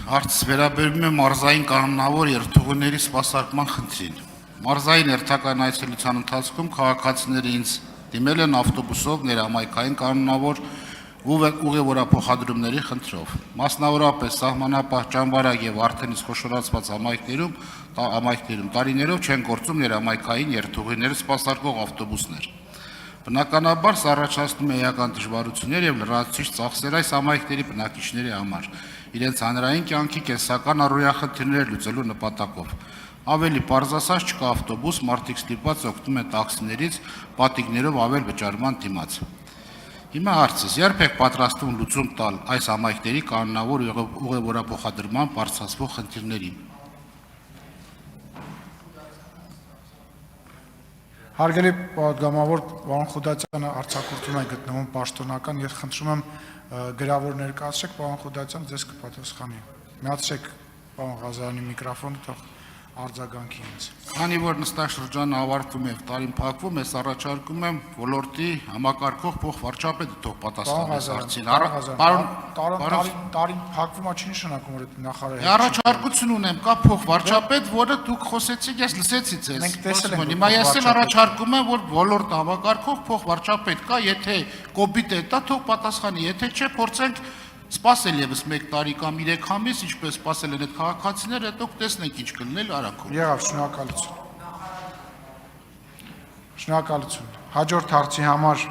Հարց վերաբերում է մարզային կանոնավոր երթուղիների սպասարկման խնդրին։ Մարզային հերթական այցելության ընթացքում քաղաքացիները ինձ դիմել են ավտոբուսով ներամայքային կանոնավոր ուղևորափոխադրումների խնդրով։ Մասնավորապես սահմանապահ ճամբարակ եւ արդեն իսկ խոշորացված համայնքներում տարիներով չեն գործում ներամայքային երթուղիներ սպասարկող ավտոբուսներ։ Բնականաբար սա առաջացնում է էական դժվարություններ եւ լրացուցիչ ծախսեր այս համայնքների բնակիչների համար, իրենց հանրային կյանքի կենսական առօրյա խնդիրները լուծելու նպատակով։ Ավելի պարզ ասած, չկա ավտոբուս, մարդիկ ստիպված օգտվում են տաքսիներից, պատիկներով ավել վճարման դիմաց։ Հիմա հարցս, երբ եք պատրաստվում լուծում տալ այս համայնքների կանոնավոր ուղևորափոխադրման բարձրացվող խնդիրներին։ Հարգելի պատգամավոր պարոն Խուդացյանը արձակուրդում է գտնվում պաշտոնական, ես խնդրում եմ գրավոր ներկայացրեք, պարոն Խուդացյան, ձեզ կպատասխանի։ Միացրեք պարոն Ղազարյանի միկրոֆոնը, թող արձագանքի ինձ։ Քանի որ նստաշրջանը ավարտվում է, տարին փակվում է, առաջարկում եմ ոլորտի համակարգող փոխվարչապետը թող պատասխանի հարցին։ Տարին փակվում է, չի նշանակում, որ նախարարը։ Առաջարկություն ունեմ, կա փոխվարչապետ, որը դուք խոսեցիք, ես լսեցի ձեզ։ Հիմա ես էլ առաջարկում եմ, որ ոլորտ համակարգող փոխվարչապետ կա, եթե կոպիտ է, դա թող պատասխանի, եթե չէ, փորձենք սպասել եւս 1 տարի կամ 3 ամիս, ինչպես սպասել են այդ քաղաքացիները, հետո կտեսնենք ինչ կլինել արանքում։ Եղավ, շնորհակալություն։ Շնորհակալություն։ Հաջորդ հարցի համար